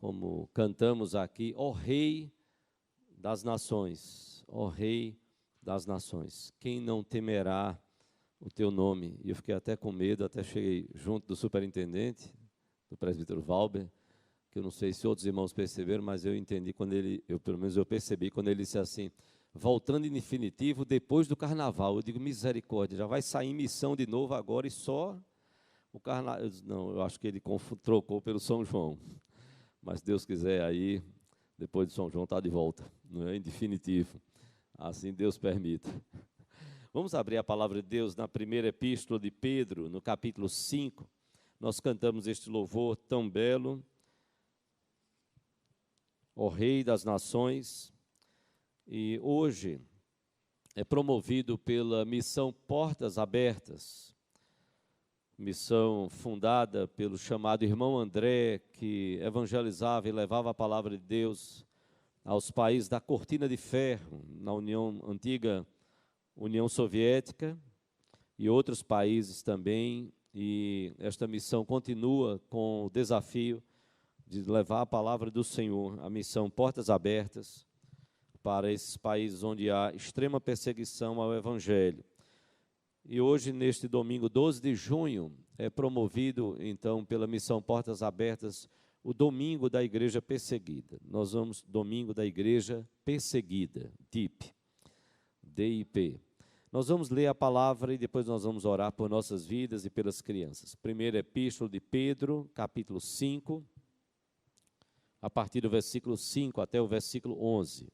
como cantamos aqui, ó Rei das Nações, ó Rei das Nações, quem não temerá o teu nome? E eu fiquei até com medo, até cheguei junto do superintendente, do presbítero Valber, que eu não sei se outros irmãos perceberam, mas eu entendi quando pelo menos eu percebi, quando ele disse assim, voltando em definitivo depois do carnaval. Eu digo, misericórdia, já vai sair em missão de novo agora e só o carnaval. Não, eu acho que ele trocou pelo São João. Mas se Deus quiser aí, depois de São João está de volta, não é? Em definitivo, assim Deus permita. Vamos abrir a palavra de Deus na primeira epístola de Pedro, no capítulo 5. Nós cantamos este louvor tão belo, ó Rei das Nações, e hoje é promovido pela missão Portas Abertas, missão fundada pelo chamado irmão André, que evangelizava e levava a palavra de Deus aos países da Cortina de Ferro, na antiga União Soviética e outros países também, e esta missão continua com o desafio de levar a palavra do Senhor, a missão Portas Abertas, para esses países onde há extrema perseguição ao Evangelho. E hoje, neste domingo 12 de junho, é promovido, então, pela missão Portas Abertas, o Domingo da Igreja Perseguida. Nós vamos, Domingo da Igreja Perseguida, DIP. Nós vamos ler a palavra e depois nós vamos orar por nossas vidas e pelas crianças. Primeira epístola de Pedro, capítulo 5, a partir do versículo 5 até o versículo 11.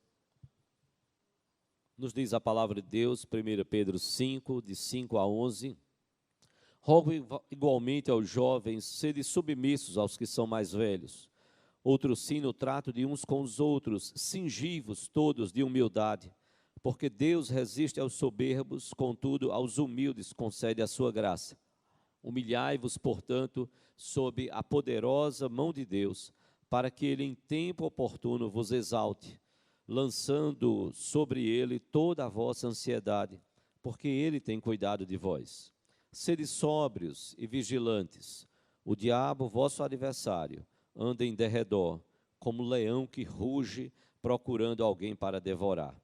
Nos diz a palavra de Deus, 1 Pedro 5, de 5 a 11. Rogo igualmente aos jovens, sede submissos aos que são mais velhos. Outro sim no trato de uns com os outros, cingivos todos de humildade, porque Deus resiste aos soberbos, contudo aos humildes concede a sua graça. Humilhai-vos, portanto, sob a poderosa mão de Deus, para que ele em tempo oportuno vos exalte, lançando sobre ele toda a vossa ansiedade, porque ele tem cuidado de vós. Sede sóbrios e vigilantes. O diabo, vosso adversário, anda em derredor, como leão que ruge, procurando alguém para devorar.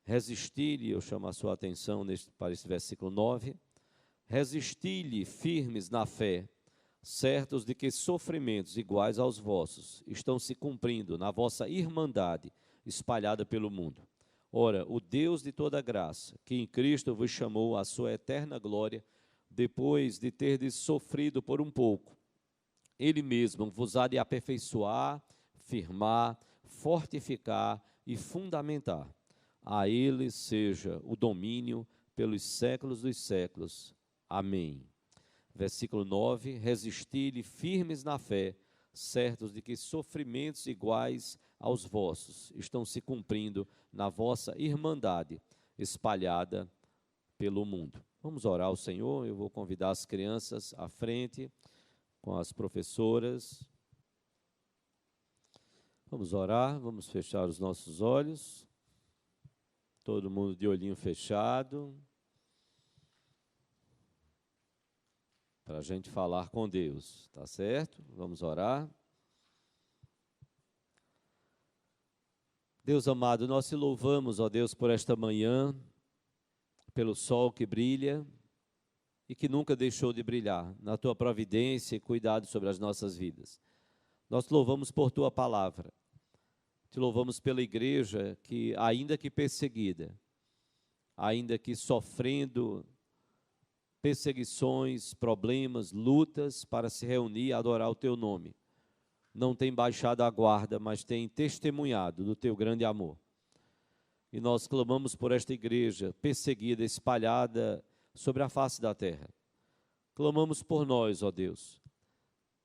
Resisti-lhe, eu chamo a sua atenção para esse versículo 9, resisti-lhe firmes na fé, certos de que sofrimentos iguais aos vossos estão se cumprindo na vossa irmandade, espalhada pelo mundo. Ora, o Deus de toda graça, que em Cristo vos chamou à sua eterna glória, depois de terdes sofrido por um pouco, Ele mesmo vos há de aperfeiçoar, firmar, fortificar e fundamentar. A Ele seja o domínio pelos séculos dos séculos. Amém. Versículo 9, resisti-lhe firmes na fé, certos de que sofrimentos iguais aos vossos estão se cumprindo na vossa irmandade, espalhada pelo mundo. Vamos orar ao Senhor. Eu vou convidar as crianças à frente, com as professoras. Vamos orar, vamos fechar os nossos olhos. Todo mundo de olhinho fechado, para a gente falar com Deus, tá certo? Vamos orar. Deus amado, nós te louvamos, ó Deus, por esta manhã, pelo sol que brilha e que nunca deixou de brilhar, na tua providência e cuidado sobre as nossas vidas. Nós te louvamos por tua palavra, te louvamos pela igreja que, ainda que perseguida, ainda que sofrendo perseguições, problemas, lutas para se reunir e adorar o teu nome, não tem baixado a guarda, mas tem testemunhado do teu grande amor. E nós clamamos por esta igreja perseguida, espalhada sobre a face da terra. Clamamos por nós, ó Deus,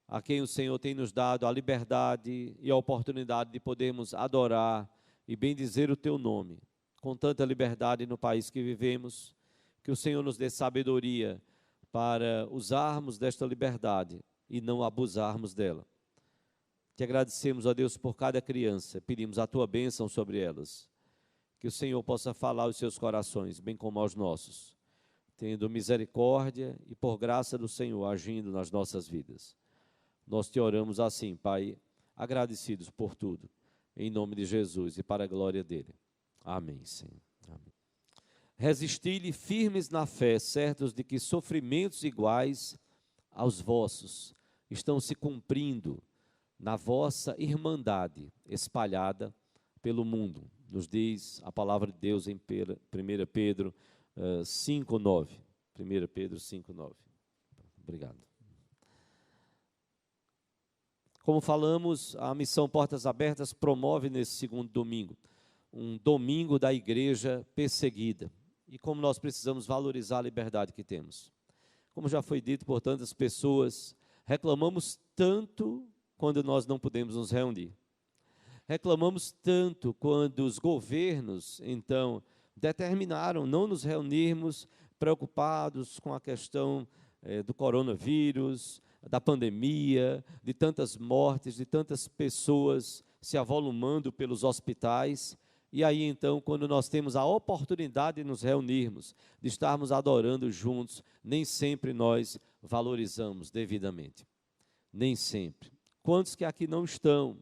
a quem o Senhor tem nos dado a liberdade e a oportunidade de podermos adorar e bendizer o teu nome, com tanta liberdade no país que vivemos, que o Senhor nos dê sabedoria para usarmos desta liberdade e não abusarmos dela. Te agradecemos, ó Deus, por cada criança, pedimos a tua bênção sobre elas, que o Senhor possa falar aos seus corações, bem como aos nossos, tendo misericórdia e por graça do Senhor agindo nas nossas vidas. Nós te oramos assim, Pai, agradecidos por tudo, em nome de Jesus e para a glória dele. Amém, Senhor. Amém. Resisti-lhe firmes na fé, certos de que sofrimentos iguais aos vossos estão se cumprindo na vossa irmandade espalhada pelo mundo. Nos diz a palavra de Deus em 1 Pedro 5,9. 1 Pedro 5,9. Obrigado. Como falamos, a missão Portas Abertas promove nesse segundo domingo, um domingo da igreja perseguida. E como nós precisamos valorizar a liberdade que temos. Como já foi dito por tantas pessoas, reclamamos tanto quando nós não podemos nos reunir. Reclamamos tanto quando os governos, então, determinaram não nos reunirmos, preocupados com a questão do coronavírus, da pandemia, de tantas mortes, de tantas pessoas se avolumando pelos hospitais. E aí, então, quando nós temos a oportunidade de nos reunirmos, de estarmos adorando juntos, nem sempre nós valorizamos devidamente. Nem sempre. Quantos que aqui não estão?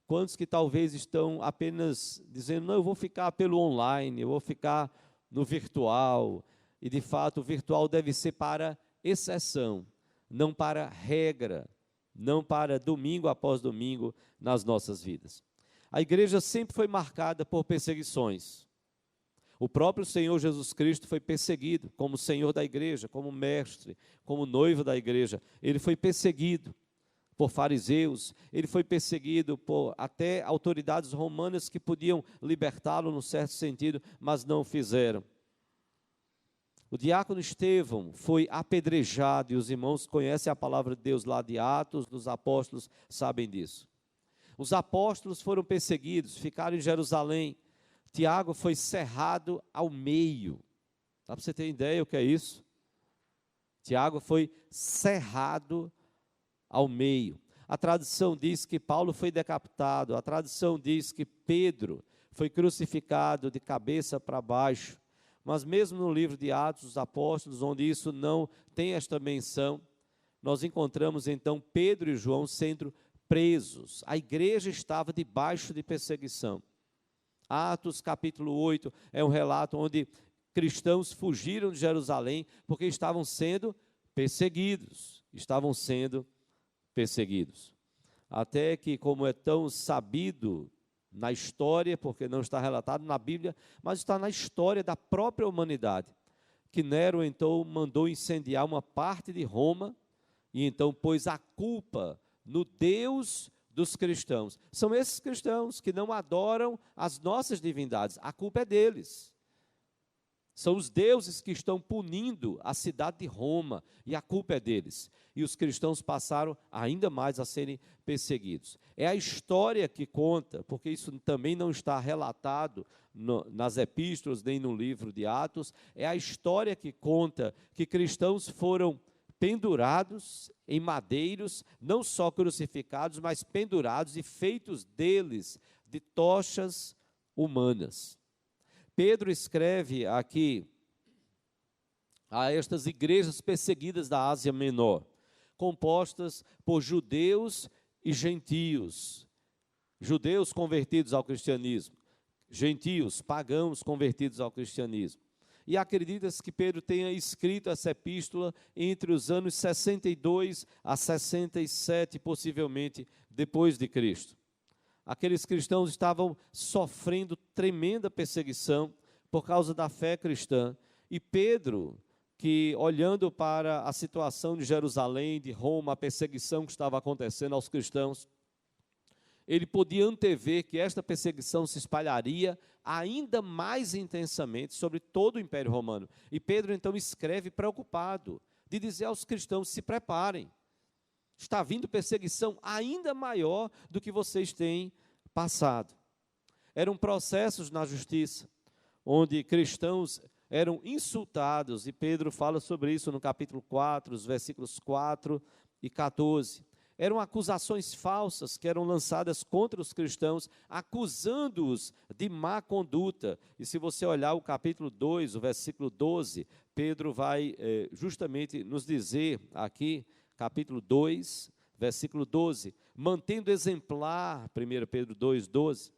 Quantos que talvez estão apenas dizendo, não, eu vou ficar pelo online, eu vou ficar no virtual. E, de fato, o virtual deve ser para exceção, não para regra, não para domingo após domingo nas nossas vidas. A igreja sempre foi marcada por perseguições. O próprio Senhor Jesus Cristo foi perseguido como Senhor da igreja, como mestre, como noivo da igreja. Ele foi perseguido por fariseus, ele foi perseguido por até autoridades romanas que podiam libertá-lo num certo sentido, mas não o fizeram. O diácono Estevão foi apedrejado, e os irmãos conhecem a palavra de Deus lá de Atos dos Apóstolos, sabem disso. Os apóstolos foram perseguidos, ficaram em Jerusalém. Tiago foi cerrado ao meio. Dá para você ter ideia o que é isso? Tiago foi cerrado ao meio. A tradição diz que Paulo foi decapitado. A tradição diz que Pedro foi crucificado de cabeça para baixo. Mas mesmo no livro de Atos dos Apóstolos, onde isso não tem esta menção, nós encontramos então Pedro e João sendo presos. A igreja estava debaixo de perseguição. Atos capítulo 8 é um relato onde cristãos fugiram de Jerusalém porque estavam sendo perseguidos. Até que, como é tão sabido na história, porque não está relatado na Bíblia, mas está na história da própria humanidade, que Nero então mandou incendiar uma parte de Roma e então pôs a culpa no Deus dos cristãos. São esses cristãos que não adoram as nossas divindades, a culpa é deles. São os deuses que estão punindo a cidade de Roma, e a culpa é deles. E os cristãos passaram ainda mais a serem perseguidos. É a história que conta, porque isso também não está relatado nas epístolas, nem no livro de Atos, é a história que conta que cristãos foram pendurados em madeiros, não só crucificados, mas pendurados e feitos deles de tochas humanas. Pedro escreve aqui a estas igrejas perseguidas da Ásia Menor, compostas por judeus e gentios, judeus convertidos ao cristianismo, gentios, pagãos convertidos ao cristianismo. E acredita-se que Pedro tenha escrito essa epístola entre os anos 62 a 67, possivelmente depois de Cristo. Aqueles cristãos estavam sofrendo tremenda perseguição por causa da fé cristã. E Pedro, que olhando para a situação de Jerusalém, de Roma, a perseguição que estava acontecendo aos cristãos, ele podia antever que esta perseguição se espalharia ainda mais intensamente sobre todo o Império Romano. E Pedro então escreve preocupado, de dizer aos cristãos, se preparem, está vindo perseguição ainda maior do que vocês têm passado. Eram processos na justiça, onde cristãos eram insultados, e Pedro fala sobre isso no capítulo 4, os versículos 4 e 14. Eram acusações falsas que eram lançadas contra os cristãos, acusando-os de má conduta. E se você olhar o capítulo 2, o versículo 12, Pedro vai justamente nos dizer aqui, capítulo 2, versículo 12, mantendo exemplar, 1 Pedro 2, 12,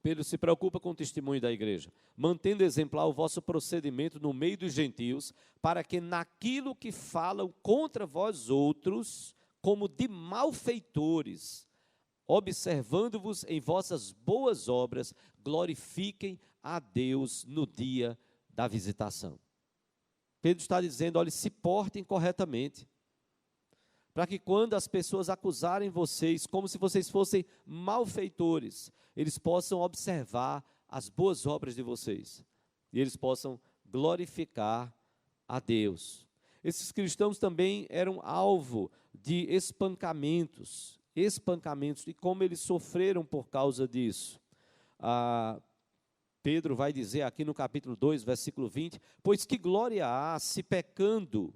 Pedro se preocupa com o testemunho da igreja, mantendo exemplar o vosso procedimento no meio dos gentios, para que naquilo que falam contra vós outros, como de malfeitores, observando-vos em vossas boas obras, glorifiquem a Deus no dia da visitação. Pedro está dizendo, olha, se portem corretamente, para que quando as pessoas acusarem vocês, como se vocês fossem malfeitores, eles possam observar as boas obras de vocês, e eles possam glorificar a Deus. Esses cristãos também eram alvo de espancamentos, e como eles sofreram por causa disso. Pedro vai dizer aqui no capítulo 2, versículo 20, pois que glória há se pecando,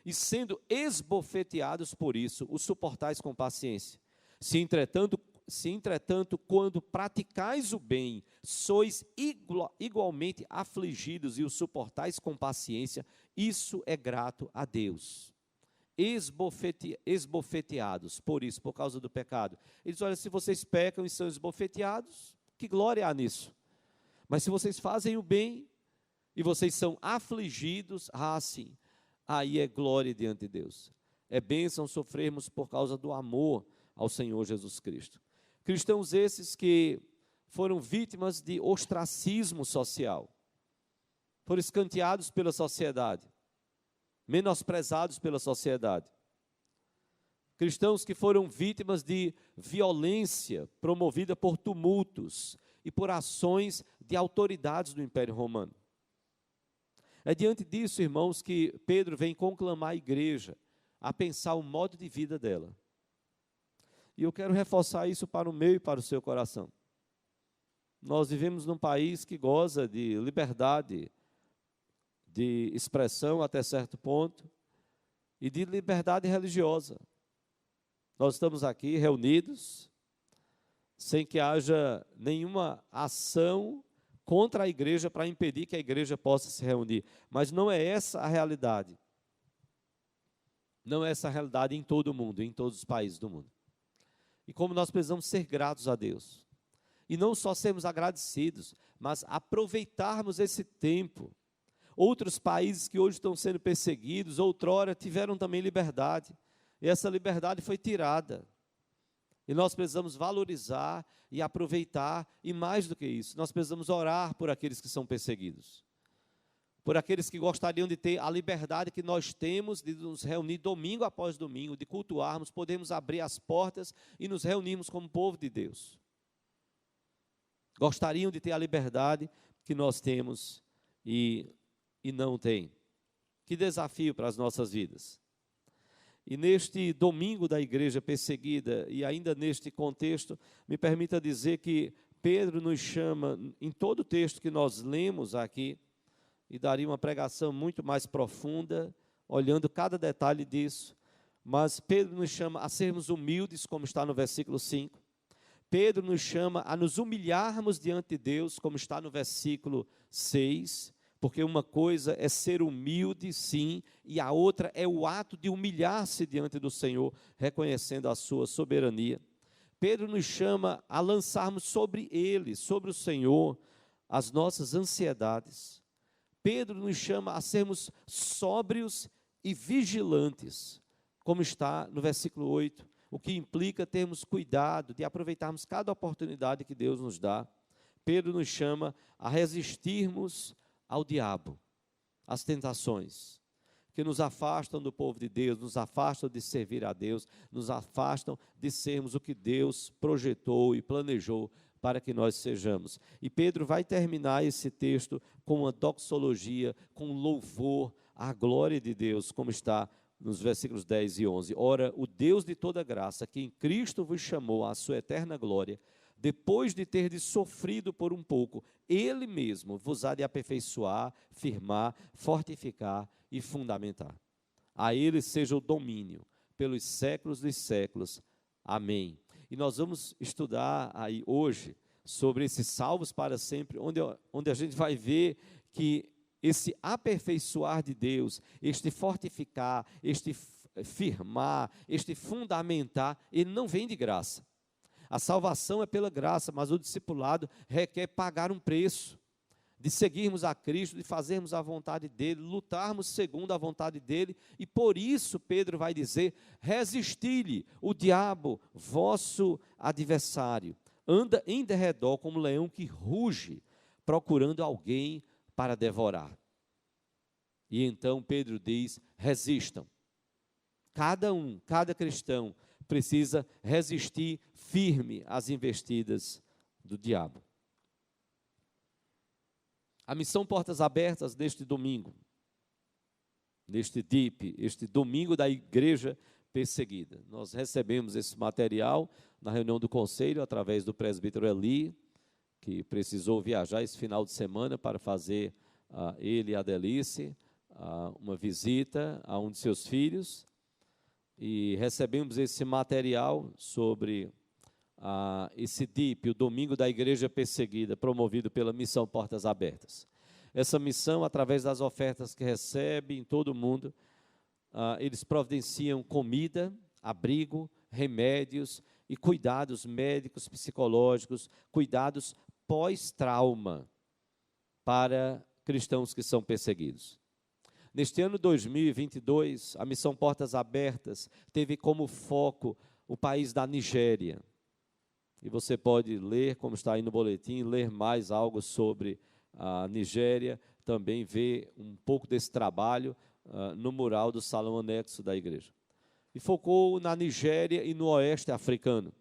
e sendo esbofeteados por isso, o suportais com paciência. Se entretanto, quando praticais o bem, sois igualmente afligidos e o suportais com paciência, isso é grato a Deus. Esbofeteados por isso, por causa do pecado. Ele diz, olha, se vocês pecam e são esbofeteados, que glória há nisso? Mas se vocês fazem o bem e vocês são afligidos, sim, aí é glória diante de Deus. É bênção sofrermos por causa do amor ao Senhor Jesus Cristo. Cristãos esses que foram vítimas de ostracismo social, foram escanteados pela sociedade, menosprezados pela sociedade. Cristãos que foram vítimas de violência promovida por tumultos e por ações de autoridades do Império Romano. É diante disso, irmãos, que Pedro vem conclamar a igreja a pensar o modo de vida dela. E eu quero reforçar isso para o meu e para o seu coração. Nós vivemos num país que goza de liberdade de expressão até certo ponto e de liberdade religiosa. Nós estamos aqui reunidos sem que haja nenhuma ação contra a igreja para impedir que a igreja possa se reunir. Mas não é essa a realidade. Não é essa a realidade em todo o mundo, em todos os países do mundo. E como nós precisamos ser gratos a Deus. E não só sermos agradecidos, mas aproveitarmos esse tempo. Outros países que hoje estão sendo perseguidos, outrora tiveram também liberdade. E essa liberdade foi tirada. E nós precisamos valorizar e aproveitar, e mais do que isso, nós precisamos orar por aqueles que são perseguidos. Por aqueles que gostariam de ter a liberdade que nós temos de nos reunir domingo após domingo, de cultuarmos, podemos abrir as portas e nos reunirmos como povo de Deus. Gostariam de ter a liberdade que nós temos e não têm. Que desafio para as nossas vidas. E neste domingo da igreja perseguida, e ainda neste contexto, me permita dizer que Pedro nos chama, em todo o texto que nós lemos aqui, e daria uma pregação muito mais profunda, olhando cada detalhe disso, mas Pedro nos chama a sermos humildes, como está no versículo 5. Pedro nos chama a nos humilharmos diante de Deus, como está no versículo 6, porque uma coisa é ser humilde, sim, e a outra é o ato de humilhar-se diante do Senhor, reconhecendo a sua soberania. Pedro nos chama a lançarmos sobre Ele, sobre o Senhor, as nossas ansiedades. Pedro nos chama a sermos sóbrios e vigilantes, como está no versículo 8, o que implica termos cuidado de aproveitarmos cada oportunidade que Deus nos dá. Pedro nos chama a resistirmos ao diabo, às tentações, que nos afastam do povo de Deus, nos afastam de servir a Deus, nos afastam de sermos o que Deus projetou e planejou para que nós sejamos. E Pedro vai terminar esse texto com uma doxologia, com louvor à glória de Deus, como está nos versículos 10 e 11. Ora, o Deus de toda graça, que em Cristo vos chamou à sua eterna glória, depois de terdes sofrido por um pouco, Ele mesmo vos há de aperfeiçoar, firmar, fortificar e fundamentar. A Ele seja o domínio pelos séculos dos séculos. Amém. E nós vamos estudar aí hoje sobre esses salvos para sempre, onde a gente vai ver que esse aperfeiçoar de Deus, este fortificar, este firmar, este fundamentar, ele não vem de graça. A salvação é pela graça, mas o discipulado requer pagar um preço, de seguirmos a Cristo, de fazermos a vontade dEle, lutarmos segundo a vontade dEle, e por isso Pedro vai dizer, resisti-lhe, o diabo, vosso adversário, anda em derredor como leão que ruge, procurando alguém para devorar. E então Pedro diz, resistam. Cada cristão precisa resistir firme às investidas do diabo. A missão Portas Abertas neste domingo, neste DIP, este domingo da igreja perseguida. Nós recebemos esse material na reunião do conselho, através do presbítero Eli, que precisou viajar esse final de semana para fazer, ele e a Delice, uma visita a um de seus filhos, e recebemos esse material sobre esse DIP, o Domingo da Igreja Perseguida, promovido pela Missão Portas Abertas. Essa missão, através das ofertas que recebe em todo o mundo, eles providenciam comida, abrigo, remédios e cuidados médicos, psicológicos, cuidados pós-trauma para cristãos que são perseguidos. Neste ano 2022, a Missão Portas Abertas teve como foco o país da Nigéria. E você pode ler, como está aí no boletim, ler mais algo sobre a Nigéria, também ver um pouco desse trabalho no mural do salão anexo da igreja. E focou na Nigéria e no oeste africano,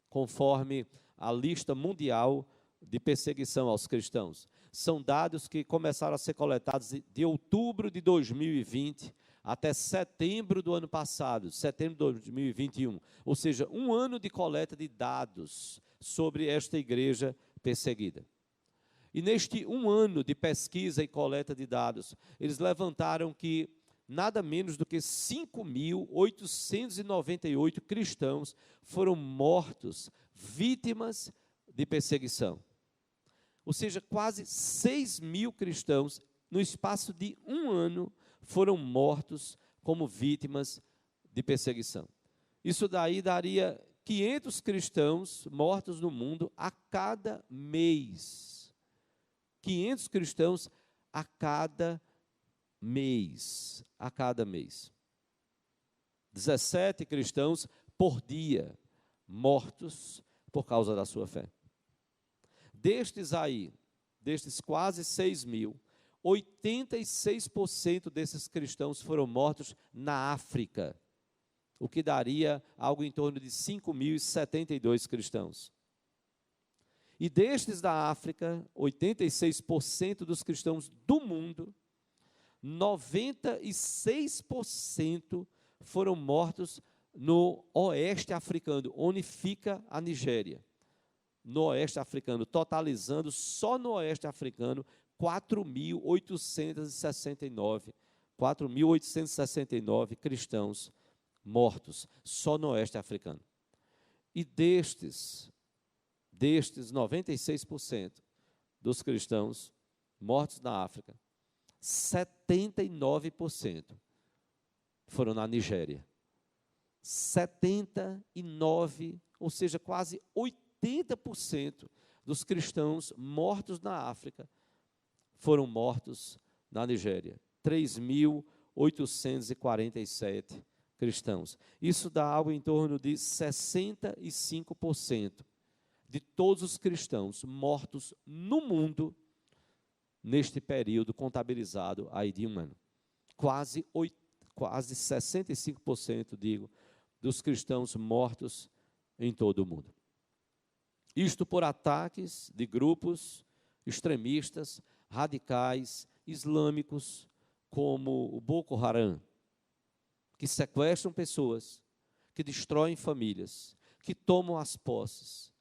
conforme a lista mundial de perseguição aos cristãos. São dados que começaram a ser coletados de outubro de 2020 até setembro do ano passado, setembro de 2021, ou seja, um ano de coleta de dados sobre esta igreja perseguida. E neste um ano de pesquisa e coleta de dados, eles levantaram que nada menos do que 5.898 cristãos foram mortos, vítimas de perseguição. Ou seja, quase 6.000 cristãos, no espaço de um ano, foram mortos como vítimas de perseguição. Isso daí daria 500 cristãos mortos no mundo a cada mês. 500 cristãos a cada mês. 17 cristãos por dia mortos por causa da sua fé. Destes quase 6.000, 86% desses cristãos foram mortos na África, o que daria algo em torno de 5.072 cristãos. E destes da África, 86% dos cristãos do mundo, 96% foram mortos no oeste africano, onde fica a Nigéria. No oeste africano, totalizando só no oeste africano 4.869 cristãos mortos, só no oeste africano. E destes 96% dos cristãos mortos na África, 79% foram na Nigéria. 79%, ou seja, quase 80% dos cristãos mortos na África foram mortos na Nigéria. 3.847 cristãos. Isso dá algo em torno de 65% de todos os cristãos mortos no mundo neste período contabilizado aí de um ano. Quase 65%, dos cristãos mortos em todo o mundo. Isto por ataques de grupos extremistas, radicais, islâmicos, como o Boko Haram, que sequestram pessoas, que destroem famílias, que tomam as posses,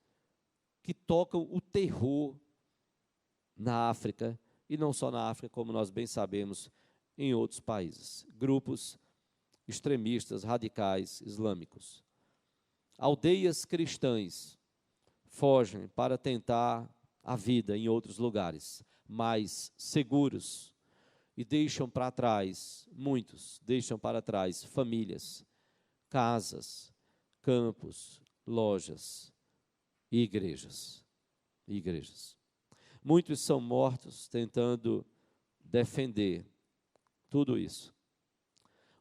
que tocam o terror na África, e não só na África, como nós bem sabemos, em outros países. Grupos extremistas, radicais, islâmicos. Aldeias cristãs fogem para tentar a vida em outros lugares mais seguros, e deixam para trás, muitos deixam para trás famílias, casas, campos, lojas e igrejas. Igrejas. Muitos são mortos tentando defender tudo isso.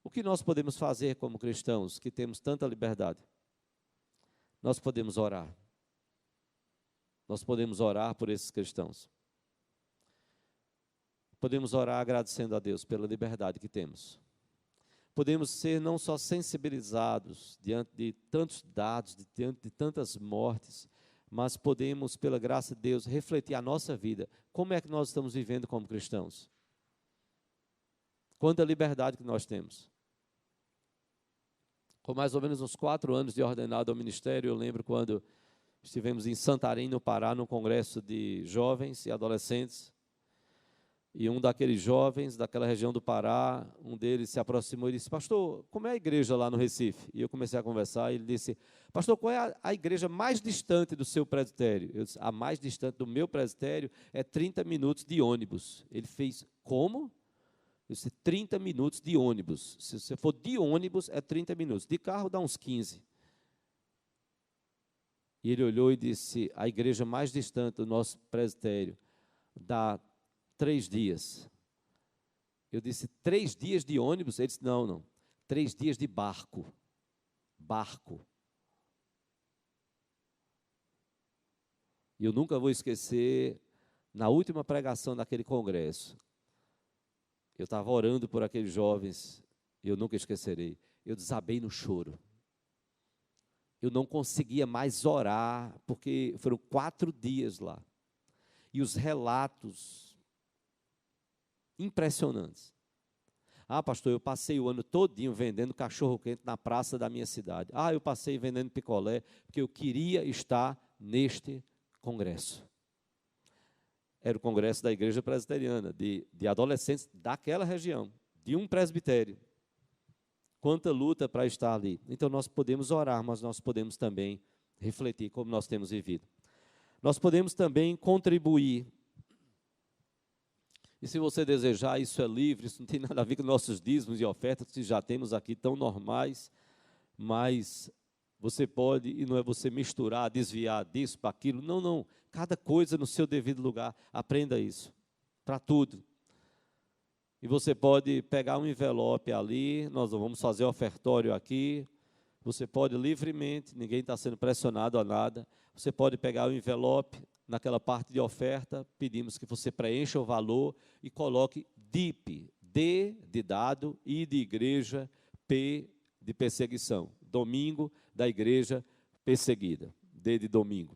O que nós podemos fazer como cristãos, que temos tanta liberdade? Nós podemos orar. Nós podemos orar por esses cristãos. Podemos orar agradecendo a Deus pela liberdade que temos. Podemos ser não só sensibilizados diante de tantos dados, diante de tantas mortes, mas podemos, pela graça de Deus, refletir a nossa vida. Como é que nós estamos vivendo como cristãos? Quanta liberdade que nós temos. Com mais ou menos uns 4 anos de ordenado ao ministério, eu lembro quando estivemos em Santarém, no Pará, num congresso de jovens e adolescentes, e um daqueles jovens daquela região do Pará, um deles se aproximou e disse: pastor, como é a igreja lá no Recife? E eu comecei a conversar, e ele disse: pastor, qual é a igreja mais distante do seu presbitério? Eu disse: a mais distante do meu presbitério é 30 minutos de ônibus. Ele fez: como? Eu disse: 30 minutos de ônibus. Se você for de ônibus, é 30 minutos. De carro dá uns 15. E ele olhou e disse: a igreja mais distante do nosso presbitério dá 3 dias. Eu disse: 3 dias de ônibus? Ele disse: não. 3 dias de barco. Barco. E eu nunca vou esquecer, na última pregação daquele congresso, eu estava orando por aqueles jovens, e eu nunca esquecerei. Eu desabei no choro. Eu não conseguia mais orar, porque foram 4 dias lá. E os relatos impressionantes. Ah, pastor, eu passei o ano todinho vendendo cachorro-quente na praça da minha cidade. Ah, eu passei vendendo picolé, porque eu queria estar neste congresso. Era o congresso da igreja presbiteriana, de adolescentes daquela região, de um presbitério. Quanta luta para estar ali. Então nós podemos orar, mas nós podemos também refletir como nós temos vivido. Nós podemos também contribuir. E se você desejar, isso é livre, isso não tem nada a ver com nossos dízimos e ofertas, que já temos aqui tão normais, mas você pode, e não é você misturar, desviar disso para aquilo, não. Cada coisa no seu devido lugar, aprenda isso, para tudo. E você pode pegar um envelope ali, nós vamos fazer ofertório aqui, você pode livremente, ninguém está sendo pressionado a nada, você pode pegar o envelope, naquela parte de oferta, pedimos que você preencha o valor e coloque DIP, D de dado, I de igreja, P de perseguição, domingo da igreja perseguida, D de domingo.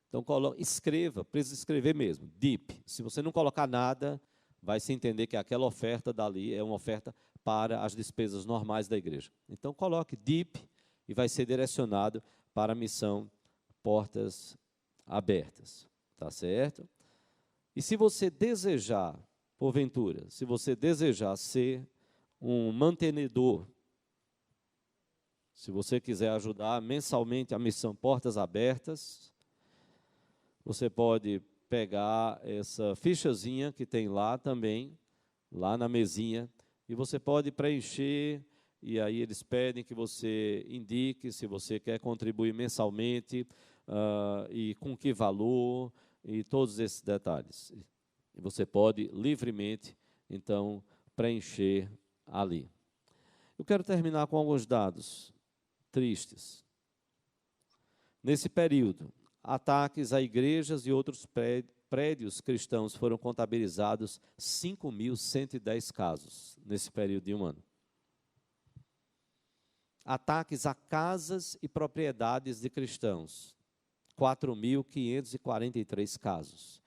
Então, escreva, precisa escrever mesmo, DIP. Se você não colocar nada, vai se entender que aquela oferta dali é uma oferta para as despesas normais da igreja. Então, coloque DIP e vai ser direcionado para a missão Portas Abertas. Tá certo? E se você desejar, porventura, se você desejar ser um mantenedor, se você quiser ajudar mensalmente a missão Portas Abertas, você pode pegar essa fichazinha que tem lá também, lá na mesinha, e você pode preencher, e aí eles pedem que você indique se você quer contribuir mensalmente, e com que valor, e todos esses detalhes. E você pode livremente, então, preencher ali. Eu quero terminar com alguns dados tristes. Nesse período, ataques a igrejas e outros prédios cristãos foram contabilizados 5.110 casos, nesse período de um ano. Ataques a casas e propriedades de cristãos, 4.543 casos.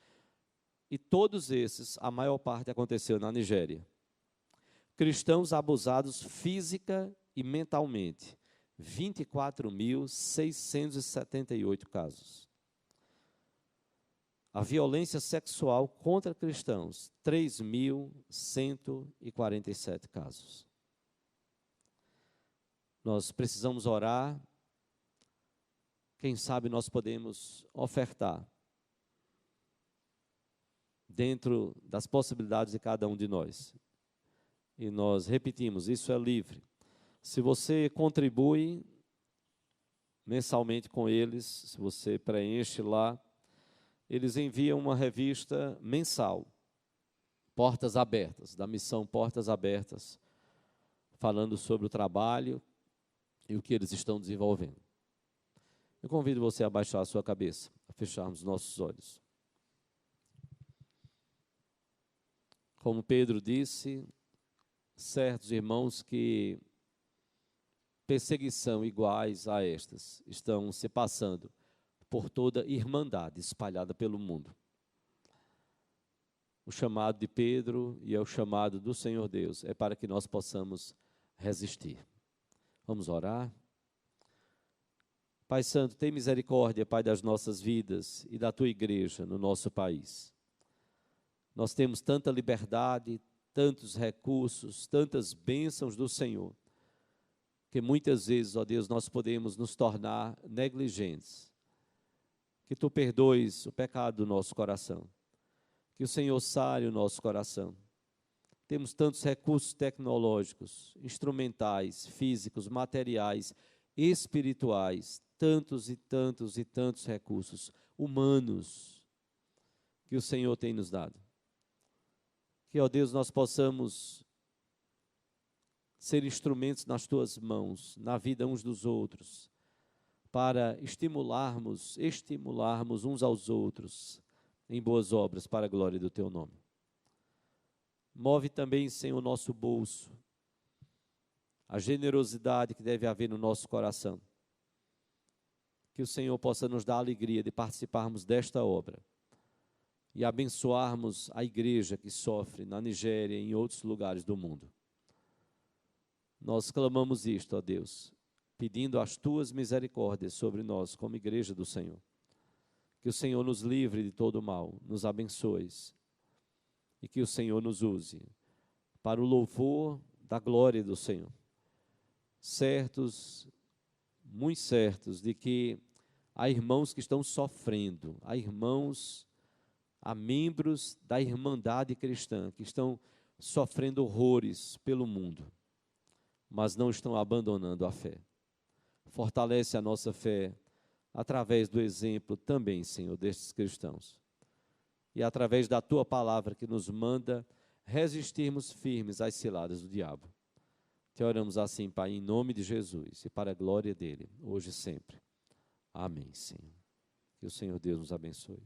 E todos esses, a maior parte aconteceu na Nigéria. Cristãos abusados física e mentalmente, 24.678 casos. A violência sexual contra cristãos, 3.147 casos. Nós precisamos orar. Quem sabe nós podemos ofertar dentro das possibilidades de cada um de nós. E nós repetimos, isso é livre. Se você contribui mensalmente com eles, se você preenche lá, eles enviam uma revista mensal, Portas Abertas, da missão Portas Abertas, falando sobre o trabalho e o que eles estão desenvolvendo. Eu convido você a baixar a sua cabeça, a fecharmos nossos olhos. Como Pedro disse, certos irmãos que perseguição iguais a estas estão se passando por toda irmandade espalhada pelo mundo. O chamado de Pedro e é o chamado do Senhor Deus é para que nós possamos resistir. Vamos orar? Pai Santo, tem misericórdia, Pai, das nossas vidas e da Tua igreja no nosso país. Nós temos tanta liberdade, tantos recursos, tantas bênçãos do Senhor, que muitas vezes, ó Deus, nós podemos nos tornar negligentes. Que Tu perdoes o pecado do nosso coração. Que o Senhor sare o nosso coração. Temos tantos recursos tecnológicos, instrumentais, físicos, materiais, espirituais, tantos e tantos e tantos recursos humanos que o Senhor tem nos dado. Que, ó Deus, nós possamos ser instrumentos nas Tuas mãos, na vida uns dos outros, para estimularmos uns aos outros em boas obras para a glória do Teu nome. Move também, Senhor, o nosso bolso, a generosidade que deve haver no nosso coração. Que o Senhor possa nos dar a alegria de participarmos desta obra e abençoarmos a igreja que sofre na Nigéria e em outros lugares do mundo. Nós clamamos isto, ó Deus, pedindo as Tuas misericórdias sobre nós como igreja do Senhor. Que o Senhor nos livre de todo o mal, nos abençoe e que o Senhor nos use para o louvor da glória do Senhor. Certos, muito certos, de que há irmãos que estão sofrendo, há membros da Irmandade Cristã que estão sofrendo horrores pelo mundo, mas não estão abandonando a fé. Fortalece a nossa fé através do exemplo também, Senhor, destes cristãos. E através da Tua palavra que nos manda resistirmos firmes às ciladas do diabo. Te oramos assim, Pai, em nome de Jesus e para a glória dele, hoje e sempre. Amém, Senhor. Que o Senhor Deus nos abençoe.